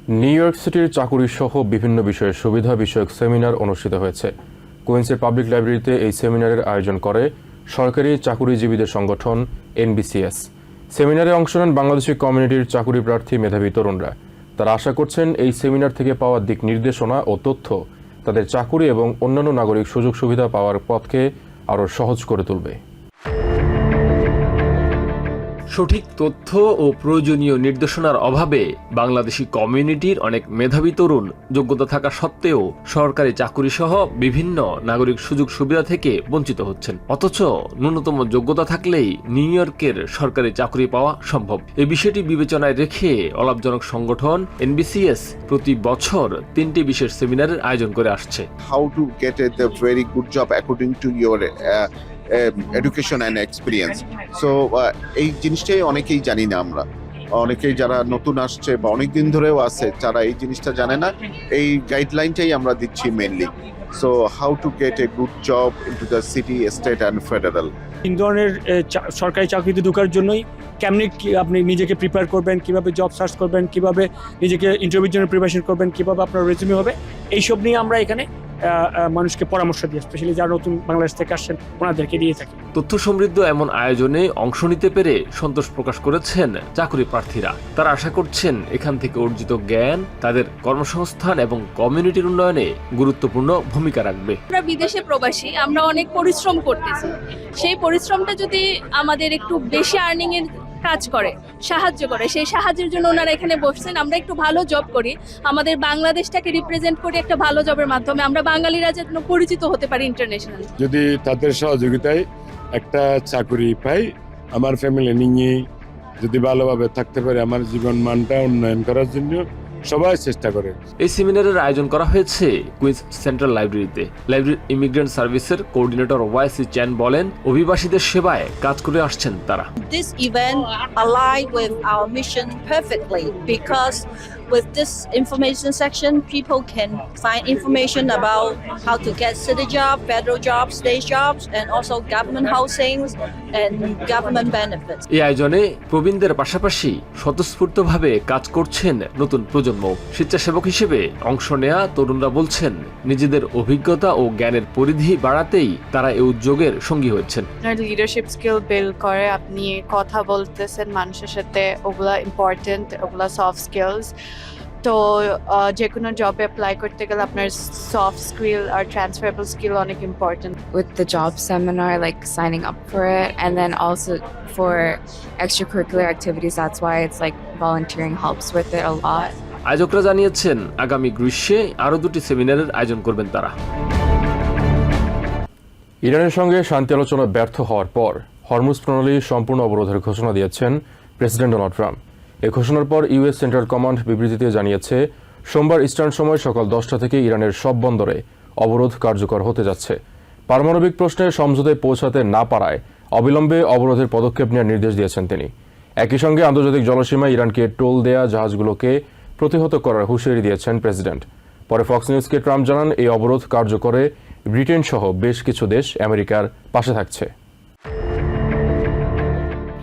New York সিটির চাকুরি সহ বিভিন্ন বিষয়ের সুবিধা বিষয়ক সেমিনার অনুষ্ঠিত হয়েছে। কুইন্সের পাবলিক লাইব্রেরিতে এই সেমিনারের আয়োজন করে সরকারি চাকুরিজীবীদের সংগঠন এনবিসিএস। সেমিনারে অংশ নেন বাংলাদেশি কমিউনিটির চাকুরি প্রার্থী মেধাবী তরুণরা। তারা আশা করছেন এই সেমিনার থেকে পাওয়া দিক নির্দেশনা ও তথ্য তাদের চাকুরি এবং অন্যান্য নাগরিক সুযোগ সুবিধা পাওয়ার পথকে আরও সহজ করে তুলবে। সঠিক তথ্য ও প্রয়োজনীয় নির্দেশনার অভাবে বাংলাদেশি কমিউনিটির অনেক মেধাবী তরুণ যোগ্যতা থাকা সত্ত্বেও সরকারি চাকুরি সহ বিভিন্ন নাগরিক সুযোগ সুবিধা থেকে বঞ্চিত হচ্ছেন। অথচ ন্যূনতম যোগ্যতা থাকলেই নিউ ইয়র্কের সরকারি চাকরি পাওয়া সম্ভব। এই বিষয়টি বিবেচনায় রেখে অলাভজনক সংগঠন এনবিসিএস প্রতি বছর 3টি বিশেষ সেমিনারের আয়োজন করে আসছে। How to get a very good job according to your education and experience. So এই জিনিসটাই অনেকেই জানি না আমরা। অনেকেই যারা নতুন আসছে বা অনেক দিন ধরেও আছে যারা এই জিনিসটা জানে না, এই গাইডলাইনটাই আমরা দিচ্ছি mainly. So how to get a good job into the city, state and federal. তিন ধরনের সরকারি চাকরিতে ঢোকার জন্যই কেমনি আপনি নিজেকে প্রিপেয়ার করবেন, কিভাবে জব সার্চ করবেন, কিভাবে নিজেকে ইন্টারভিউর জন্য প্রিপারেশন করবেন, কিভাবে আপনার রেজিউমে হবে, এইসব নিয়ে আমরা এখানে মানুষকে পরামর্শ দিই, স্পেশালি যারা নতুন বাংলাদেশ থেকে আসছেন ওনাদেরকে দিয়ে থাকি। তথ্য সমৃদ্ধ এমন আয়োজনে অংশ নিতে পেরে সন্তোষ প্রকাশ করেছেন চাকরি প্রার্থীরা। তারা আশা করছেন এখান থেকে অর্জিত জ্ঞান তাদের কর্মসংস্থান এবং কমিউনিটির উন্নয়নে গুরুত্বপূর্ণ ভূমিকা রাখবে। আমরা বিদেশে প্রবাসী, আমরা অনেক পরিশ্রম করতেছি। সেই পরিশ্রমটা যদি আমাদের একটু বেশি আর্নিং এর কাজ করে, সাহায্য করে, সেই সাহায্যের জন্য ওনারা এখানে বসছেন। আমরা একটু ভালো জব করি, আমাদের বাংলাদেশটাকে রিপ্রেজেন্ট করি একটা ভালো জবের মাধ্যমে আমরা বাঙালিরা যেন পরিচিত হতে পারি ইন্টারন্যাশনালি। যদি তাদের সহযোগিতায় একটা চাকরি পাই, আমার ফ্যামিলি নিয়ে যদি ভালোভাবে থাকতে পারে, আমার জীবন মানটা উন্নয়ন করার জন্য সবাই চেষ্টা করে। এই সেমিনারের আয়োজন করা হয়েছে কুইন্স সেন্ট্রাল লাইব্রেরিতে। লাইব্রেরি ইমিগ্রেন্ট সার্ভিসের কোঅর্ডিনেটর ওয়াইসি চ্যান বলেন, অভিবাসীদের সেবায় কাজ করে আসছেন তারা। This event aligns with our mission perfectly because with this information section, people can find information about how to get city job, federal jobs, state jobs, and also government housing and government benefits. এই আয়োজনে প্রবীণদের পাশাপাশি স্বতঃস্ফূর্তভাবে কাজ করছেন নতুন প্রজন্ম। স্বেচ্ছাসেবক হিসেবে অংশ নেয়া তরুণরা বলছেন, নিজেদের অভিজ্ঞতা ও জ্ঞানের পরিধি বাড়াতেই তারা এই উদ্যোগের সঙ্গী হয়েছেন। লিডারশিপ স্কিল বিল্ড করে, আপনি কথা বলতেছেন মানুষের সাথে, ওগুলা ইম্পর্টেন্ট, ওগুলা সফট স্কিলস। তো যে কোনো জবে অ্যাপ্লাই করতে গেলে আপনার সফট স্কিল আর ট্রান্সফারেবল স্কিল অনেক important. With the job seminar, like signing up for it, and then also for extracurricular activities, that's why it's like volunteering helps with it a lot. আয়োজকরা জানিয়েছেন আগামী গ্রীষ্মে আরও 2টি সেমিনারের আয়োজন করবেন তারা। ইরানের সঙ্গে শান্তি আলোচনা ব্যর্থ হওয়ার পর হরমুজ প্রণালী সম্পূর্ণ অবরোধের ঘোষণা দিয়েছেন প্রেসিডেন্ট ডোনাল্ড ট্রাম্প। এই ঘোষণার পর ইউএস সেন্ট্রাল কমান্ড বিবৃতিতে জানিয়েছে, সোমবার ইস্টার্ন সময় সকাল 10টা থেকে ইরানের সব বন্দরে অবরোধ কার্যকর হতে যাচ্ছে। পারমাণবিক প্রশ্নে সমঝোতায় পৌঁছাতে না পারায় অবিলম্বে অবরোধের পদক্ষেপ নেওয়ার নির্দেশ দিয়েছেন তিনি। একই সঙ্গে আন্তর্জাতিক জলসীমায় ইরানকে টোল দেয়া জাহাজগুলোকে প্রতিহত করার হুঁশিয়ারি দিয়েছেন প্রেসিডেন্ট। পরে ফক্স নিউজকে ট্রাম্প জানান, এই অবরোধ কার্যকরে ব্রিটেন সহ বেশ কিছু দেশ আমেরিকার পাশে থাকছে।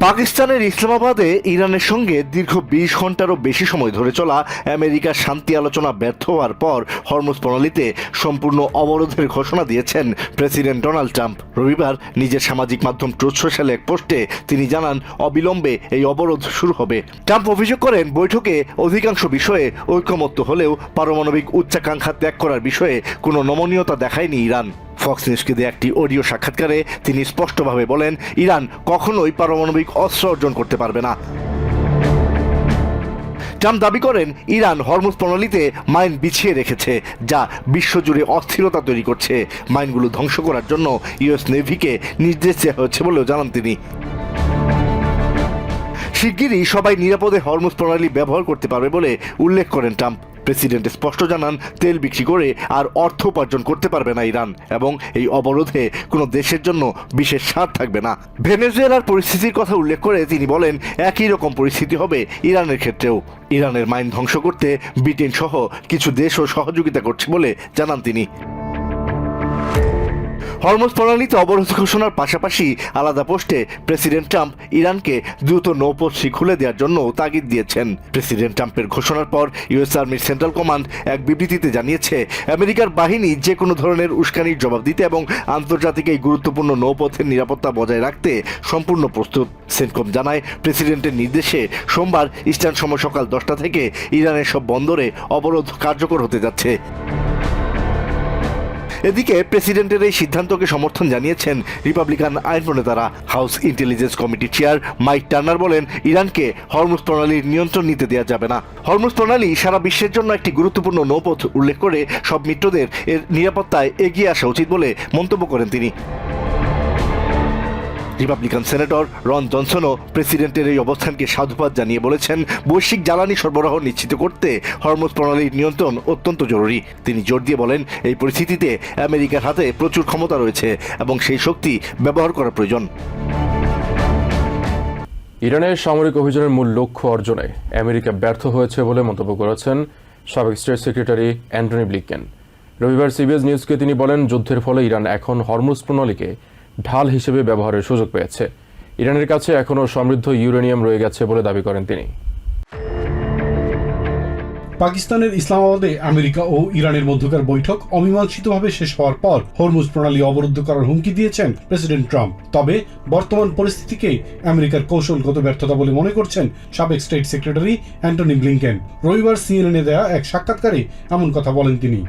পাকিস্তানের ইসলামাবাদে ইরানের সঙ্গে দীর্ঘ 20 ঘন্টারও বেশি সময় ধরে চলা আমেরিকার শান্তি আলোচনা ব্যর্থ হওয়ার পর হরমুজ প্রণালীতে সম্পূর্ণ অবরোধের ঘোষণা দিয়েছেন প্রেসিডেন্ট ডোনাল্ড ট্রাম্প। রবিবার নিজের সামাজিক মাধ্যম ট্রুথ সোশ্যালে এক পোস্টে তিনি জানান, অবিলম্বে এই অবরোধ শুরু হবে। ট্রাম্প অভিযোগ করেন, বৈঠকে অধিকাংশ বিষয়ে ঐকমত্য হলেও পারমাণবিক উচ্চাকাঙ্ক্ষা ত্যাগ করার বিষয়ে কোনো নমনীয়তা দেখায়নি ইরান। ফক্স নিউজকে দিয়ে একটি অডিও সাক্ষাৎকারে তিনি স্পষ্টভাবে বলেন, ইরান কখনোই পারমাণবিক অস্ত্র অর্জন করতে পারবে না। ট্রাম্প দাবি করেন, ইরান হরমুজ প্রণালীতে মাইন বিছিয়ে রেখেছে, যা বিশ্বজুড়ে অস্থিরতা তৈরি করছে। মাইনগুলো ধ্বংস করার জন্য ইউএস নেভিকে নির্দেশ দেওয়া হচ্ছে বলেও জানান তিনি। শিগগিরই সবাই নিরাপদে হরমুজ প্রণালী ব্যবহার করতে পারবে বলে উল্লেখ করেন ট্রাম্প। প্রেসিডেন্ট স্পষ্ট জানান, তেল বিক্রি করে আর অর্থ উপার্জন করতে পারবে না ইরান, এবং এই অবরোধে কোনো দেশের জন্য বিশেষ ছাড় থাকবে না। ভেনেজুয়েলার পরিস্থিতির কথা উল্লেখ করে তিনি বলেন, একই রকম পরিস্থিতি হবে ইরানের ক্ষেত্রেও। ইরানের মাইন ধ্বংস করতে ব্রিটেন সহ কিছু দেশও সহযোগিতা করছে বলে জানান তিনি। হরমুজ প্রণালীতে অবরোধ ঘোষণার পাশাপাশি আলাদা পোস্টে প্রেসিডেন্ট ট্রাম্প ইরানকে দ্রুত নৌপথটি খুলে দেওয়ার জন্য তাগিদ দিয়েছেন। প্রেসিডেন্ট ট্রাম্পের ঘোষণার পর ইউএস আর্মির সেন্ট্রাল কমান্ড এক বিবৃতিতে জানিয়েছে, আমেরিকার বাহিনী যে কোনো ধরনের উস্কানির জবাব দিতে এবং আন্তর্জাতিক এই গুরুত্বপূর্ণ নৌপথের নিরাপত্তা বজায় রাখতে সম্পূর্ণ প্রস্তুত। সেন্টকম জানায়, প্রেসিডেন্টের নির্দেশে সোমবার ইস্টার্ন সময় সকাল 10টা থেকে ইরানের সব বন্দরে অবরোধ কার্যকর হতে যাচ্ছে। এদিকে প্রেসিডেন্টের এই সিদ্ধান্তকে সমর্থন জানিয়েছেন রিপাবলিকান আইন প্রণেতারা। হাউস ইন্টেলিজেন্স কমিটির চেয়ার মাইক টার্নার বলেন, ইরানকে হরমুজ প্রণালীর নিয়ন্ত্রণ নিতে দেওয়া যাবে না। হরমুজ প্রণালী সারা বিশ্বের জন্য একটি গুরুত্বপূর্ণ নৌপথ উল্লেখ করে সব মিত্রদের এর নিরাপত্তায় এগিয়ে আসা উচিত বলে মন্তব্য করেন তিনি। রিপাবলিকান সেনেটর রন জনসনও প্রেসিডেন্টের এই অবস্থানকে সাধুবাদ জানিয়ে বলেছেন, বৈশ্বিক জ্বালানি সরবরাহ নিশ্চিত করতে হরমুজ প্রণালীর নিয়ন্ত্রণ অত্যন্ত জরুরি। তিনি জোর দিয়ে বলেন, এই পরিস্থিতিতে আমেরিকার হাতে প্রচুর ক্ষমতা রয়েছে এবং সেই শক্তি ব্যবহার করা প্রয়োজন। ইরানের সামরিক অভিযানের মূল লক্ষ্য অর্জনে আমেরিকা ব্যর্থ হয়েছে বলে মন্তব্য করেছেন সাবেক স্টেট সেক্রেটারি অ্যান্টনি ব্লিংকেন। রবিবার সিবিএস নিউজকে তিনি বলেন, যুদ্ধের ফলে ইরান এখন হরমুজ প্রণালীকে ঢাল হিসেবে ব্যবহারের সুযোগ পেয়েছে। ইরানের কাছে এখনও সমৃদ্ধ ইউরেনিয়াম রয়ে গেছে বলে দাবি করেন তিনি। পাকিস্তানের ইসলামাবাদে আমেরিকা ও ইরানের মধ্যকার বৈঠক অমীমাংসিতভাবে শেষ হওয়ার পর হরমুজ প্রণালী অবরুদ্ধ করার হুমকি দিয়েছেন প্রেসিডেন্ট ট্রাম্প। তবে বর্তমান পরিস্থিতিকে আমেরিকার কৌশলগত ব্যর্থতা বলে মনে করছেন সাবেক স্টেট সেক্রেটারি অ্যান্টনি ব্লিংকেন। রবিবার সিএনএনে দেয়া এক সাক্ষাৎকারে এমন কথা বলেন তিনি।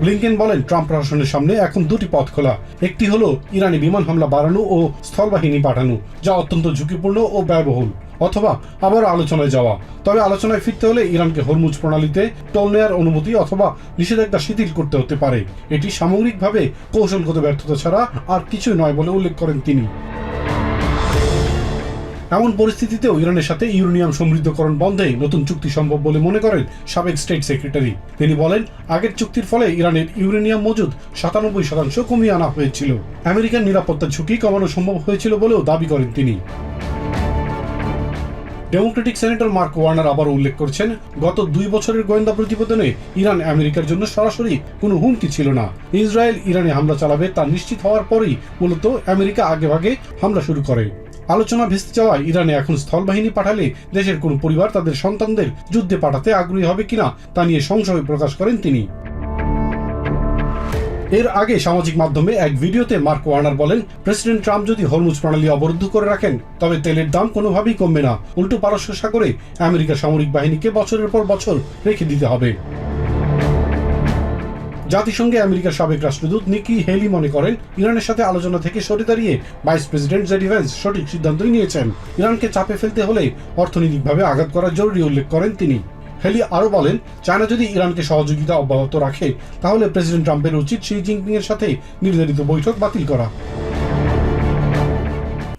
ব্লিংকেন বলেন, ট্রাম্প প্রশাসনের সামনে এখন দুটি পথ খোলা। একটি হলো ইরানি বিমান হামলা বাড়ানো ও স্থলবাহিনী পাঠানো, যা অত্যন্ত ঝুঁকিপূর্ণ ও ব্যয়বহুল, অথবা আবার আলোচনায় যাওয়া। তবে আলোচনায় ফিরতে হলে ইরানকে হরমুজ প্রণালীতে টোল নেয়ার অনুমতি অথবা নিষেধাজ্ঞা শিথিল করতে হতে পারে। এটি সামগ্রিকভাবে কৌশলগত ব্যর্থতা ছাড়া আর কিছুই নয় বলে উল্লেখ করেন তিনি। এমন পরিস্থিতিতেও ইরানের সাথে ইউরেনিয়াম সমৃদ্ধকরণ বন্ধে নতুন চুক্তি সম্ভব বলে মনে করেন সাবেক স্টেট সেক্রেটারি। তিনি বলেন, আগের চুক্তির ফলে ইরানের ইউরেনিয়াম মজুদ 97% কমিয়ে আনা হয়েছিল। আমেরিকার নিরাপত্তা ঝুঁকি কমানো সম্ভব হয়েছিল বলেও দাবি করেন তিনি। ডেমোক্রেটিক সেনেটর মার্ক ওয়ার্নার আবার উল্লেখ করেছেন, গত 2 বছরের গোয়েন্দা প্রতিবেদনে ইরান আমেরিকার জন্য সরাসরি কোনো হুমকি ছিল না। ইসরায়েল ইরানে হামলা চালাবে তা নিশ্চিত হওয়ার পরেই মূলত আমেরিকা আগেভাগে হামলা শুরু করে। আলোচনা ভেস্তে যাওয়ায় ইরানে এখন স্থলবাহিনী পাঠালে দেশের কোনো পরিবার তাদের সন্তানদের যুদ্ধে পাঠাতে আগ্রহী হবে কিনা তা নিয়ে সংশয় প্রকাশ করেন তিনি। এর আগে সামাজিক মাধ্যমে এক ভিডিওতে মার্ক ওয়ার্নার বলেন, প্রেসিডেন্ট ট্রাম্প যদি হরমুজ প্রণালী অবরুদ্ধ করে রাখেন তবে তেলের দাম কোনোভাবেই কমবে না, উল্টো পারস্য সাগরে আমেরিকার সামরিক বাহিনীকে বছরের পর বছর রেখে দিতে হবে। জাতিসংঘে আমেরিকার সাবেক রাষ্ট্রদূত নিকি হেলি মনে করেন, ইরানের সাথে আলোচনা থেকে সরে দাঁড়িয়ে ভাইস প্রেসিডেন্ট জেডি ভ্যান্স সঠিক সিদ্ধান্তই নিয়েছেন। ইরানকে চাপে ফেলতে হলে অর্থনৈতিকভাবে আঘাত করা জরুরি উল্লেখ করেন তিনি। হেলি আরও বলেন, চায়না যদি ইরানকে সহযোগিতা অব্যাহত রাখে তাহলে প্রেসিডেন্ট ট্রাম্পের উচিত শি জিনপিং এর সাথে নির্ধারিত বৈঠক বাতিল করা।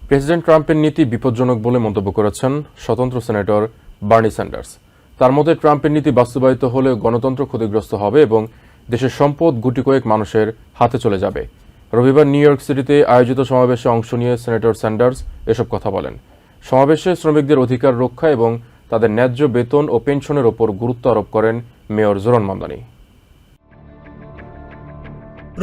প্রেসিডেন্ট ট্রাম্পের নীতি বিপজ্জনক বলে মন্তব্য করেছেন স্বতন্ত্র সিনেটর বার্নি স্যান্ডার্স। তার মতে, ট্রাম্পের নীতি বাস্তবায়িত হলে গণতন্ত্র ক্ষতিগ্রস্ত হবে এবং দেশের সম্পদ গুটি কয়েক মানুষের হাতে চলে যাবে। রবিবার নিউ ইয়র্ক সিটিতে আয়োজিত সমাবেশে অংশ নিয়ে সিনেটর স্যান্ডার্স এসব কথা বলেন। সমাবেশে শ্রমিকদের অধিকার রক্ষা এবং তাদের ন্যায্য বেতন ও পেনশনের ওপর গুরুত্ব আরোপ করেন মেয়র জোরান মামদানি।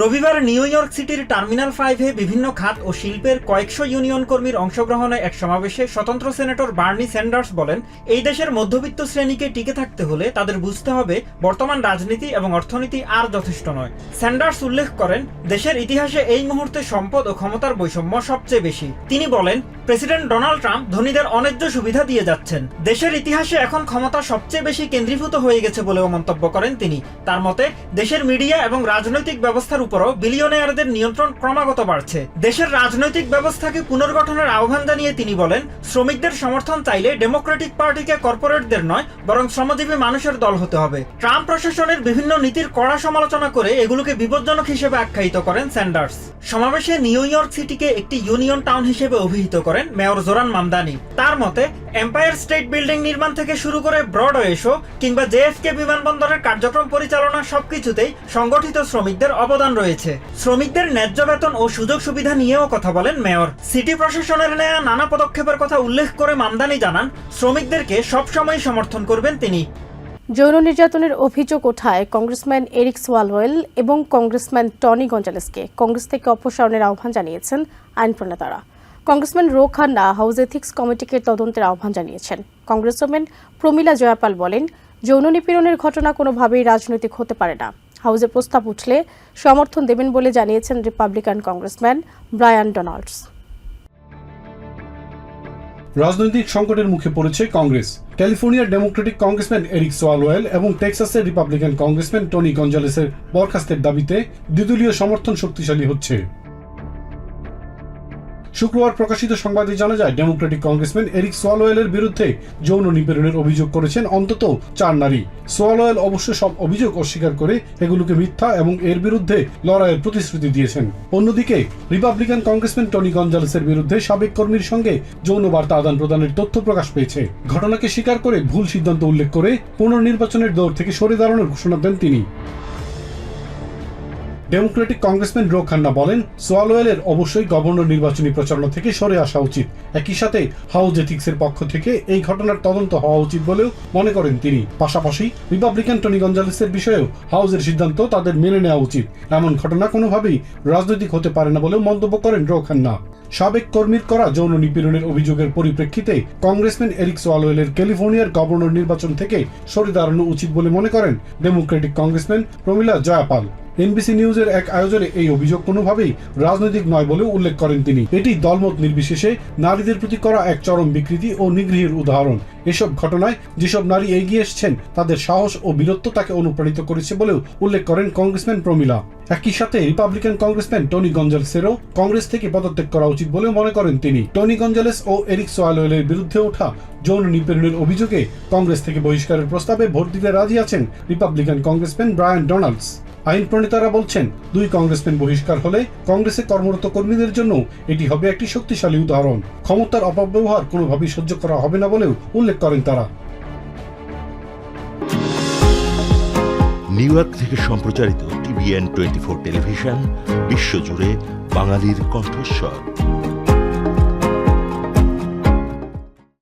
রবিবার নিউ ইয়র্ক সিটির টার্মিনাল 5-এ বিভিন্ন খাত ও শিল্পের কয়েকশো ইউনিয়ন কর্মীর অংশগ্রহণে এক সমাবেশে স্বতন্ত্র সেনেটর বার্নি স্যান্ডার্স বলেন, এই দেশের মধ্যবিত্ত শ্রেণীকে টিকে থাকতে হলে তাদের বুঝতে হবে বর্তমান রাজনীতি এবং অর্থনীতি আর যথেষ্ট নয়। স্যান্ডার্স উল্লেখ করেন, দেশের ইতিহাসে এই মুহূর্তে সম্পদ ও ক্ষমতার বৈষম্য সবচেয়ে বেশি। তিনি বলেন, প্রেসিডেন্ট ডোনাল্ড ট্রাম্প ধনীদের অন্যায্য সুবিধা দিয়ে যাচ্ছেন। দেশের ইতিহাসে এখন ক্ষমতা সবচেয়ে বেশি কেন্দ্রীভূত হয়ে গেছে বলেও মন্তব্য করেন তিনি। তার মতে, দেশের মিডিয়া এবং রাজনৈতিক ব্যবস্থার উপরও বিলিয়নিয়ারদের নিয়ন্ত্রণ ক্রমাগত বাড়ছে। দেশের রাজনৈতিক ব্যবস্থাকে পুনর্গঠনের আহ্বান জানিয়ে তিনি বলেন, শ্রমিকদের সমর্থন চাইলে ডেমোক্রেটিক পার্টিকে কর্পোরেটদের নয় বরং শ্রমজীবী মানুষের দল হতে হবে। ট্রাম্প প্রশাসনের বিভিন্ন নীতির কড়া সমালোচনা করে এগুলোকে বিপজ্জনক হিসেবে আখ্যায়িত করেন স্যান্ডার্স। সমাবেশে নিউ ইয়র্ক সিটিকে একটি ইউনিয়ন টাউন হিসেবে অভিহিত করেন মেয়র জোরান মামদানি। তার মতে, এম্পায়ার স্টেট বিল্ডিং নির্মাণ থেকে শুরু করে ব্রডওয়ে শো কিংবা জেএফকে বিমানবন্দরের কার্যক্রম পরিচালনা সবকিছুতেই সংগঠিত শ্রমিকদের অবদান রয়েছে। শ্রমিকদের ন্যায্য বেতন ও সুযোগ সুবিধা নিয়েও কথা বলেন মেয়র। সিটি প্রশাসনের নেয়া নানা পদক্ষেপের কথা উল্লেখ করে মামদানি জানান, শ্রমিকদেরকে সবসময় সমর্থন করবেন তিনি। যৌন নির্যাতনের অভিযোগ ওঠায় কংগ্রেসম্যান এরিক সোয়ালওয়েল এবং কংগ্রেসম্যান টনি গঞ্জালেসকে কংগ্রেস থেকে অপসারণের আহ্বান জানিয়েছেন আইন প্রণেতারা। Congressman Ro Khanna House Ethics কমিটিকে তদন্তের আহ্বান জানিয়েছেন। কংগ্রেসম্যান প্রমীলা জয়াপাল বলেন, যৌন নিপীড়নের ঘটনা কোনোভাবেই রাজনৈতিক হতে পারে না। হাউসে প্রস্তাব উঠলে সমর্থন দেবেন বলে জানিয়েছেন রিপাবলিকান কংগ্রেসম্যান ব্রায়ান ডোনাল্ডস। রাজনৈতিক সংকটের মুখে পড়েছে কংগ্রেস। ক্যালিফোর্নিয়ার ডেমোক্রেটিক কংগ্রেসম্যান এরিক সোয়ালওয়েল এবং টেক্সাসের রিপাবলিকান কংগ্রেসম্যান টনি গঞ্জালেসের বরখাস্তের দাবিতে দ্বিদলীয় সমর্থন শক্তিশালী হচ্ছে। শুক্রবার প্রকাশিত সংবাদে জানা যায়, ডেমোক্রেটিক কংগ্রেসম্যান এরিক সোয়ালওয়েলের বিরুদ্ধে যৌন নিপীড়নের অভিযোগ করেছেন অন্তত 4 নারী। সোয়ালওয়েল অবশ্য সব অভিযোগ অস্বীকার করে এগুলোকে মিথ্যা এবং এর বিরুদ্ধে লড়াইয়ের প্রতিশ্রুতি দিয়েছেন। অন্যদিকে রিপাবলিকান কংগ্রেসম্যান টনি গঞ্জালেসের বিরুদ্ধে সাবেক কর্মীর সঙ্গে যৌন বার্তা আদান প্রদানের তথ্য প্রকাশ পেয়েছে। ঘটনাকে স্বীকার করে ভুল সিদ্ধান্ত উল্লেখ করে পুনর্নির্বাচনের দৌড় থেকে সরে দাঁড়ানোর ঘোষণা দেন তিনি। ডেমোক্রেটিক কংগ্রেসম্যান রো খান্না বলেন, সোয়ালওয়েলের অবশ্যই গভর্নর নির্বাচনী প্রচারণা থেকে সরে আসা উচিত। একই সাথে হাউস এথিক্সের পক্ষ থেকে এই ঘটনার তদন্ত হওয়া উচিত বলেও মনে করেন তিনি। পাশাপাশি রিপাবলিকান টনি গঞ্জালেসের বিষয়েও হাউসের সিদ্ধান্ত তাদের মেনে নেওয়া উচিত। এমন ঘটনা কোনোভাবেই রাজনৈতিক হতে পারে না বলেও মন্তব্য করেন রো খান্না। সাবেক কর্মীর করা যৌন নিপীড়নের অভিযোগের পরিপ্রেক্ষিতে কংগ্রেসম্যান এরিক সোয়ালওয়েলের ক্যালিফোর্নিয়ার গভর্নর নির্বাচন থেকে সরে দাঁড়ানো উচিত বলে মনে করেন ডেমোক্রেটিক কংগ্রেসম্যান প্রমীলা জয়াপাল। এনবিসি নিউজের এক আয়োজনে এই অভিযোগ কোনোভাবেই রাজনৈতিক নয় বলেও উল্লেখ করেন তিনি। এটি দলমত নির্বিশেষে নারীদের প্রতি করা এক চরম বিকৃতি ও নিগৃহের উদাহরণ। এসব ঘটনায় যেসব নারী এগিয়ে এসেছেন তাদের সাহস ও বীরত্ব তাকে অনুপ্রাণিত করেছে বলেও উল্লেখ করেন কংগ্রেসম্যান প্রমীলা। একই সাথে রিপাবলিকান কংগ্রেসম্যান টনি গঞ্জালেসেরও কংগ্রেস থেকে পদত্যাগ করা উচিত বলেও মনে করেন তিনি। টনি গঞ্জালেস ও এরিক সোয়ালওয়েলের বিরুদ্ধে ওঠা যৌন নিপীড়নের অভিযোগে কংগ্রেস থেকে বহিষ্কারের প্রস্তাবে ভোট দিতে রাজি আছেন রিপাবলিকান কংগ্রেসম্যান ব্রায়ান ডোনাল্ডস। আইন প্রণেতারা বলছেন, 2 কংগ্রেসম্যান বহিষ্কার হলে কংগ্রেসে কর্মরত কর্মীদের জন্য এটি হবে একটি শক্তিশালী উদাহরণ। ক্ষমতার অপব্যবহার কোনোভাবেই সহ্য করা হবে না বলেও উল্লেখ করেন তারা। নিউ ইয়র্ক থেকে সম্প্রচারিত TVN 24 টেলিভিশন বিশ্বজুড়ে বাঙালির কণ্ঠস্বর।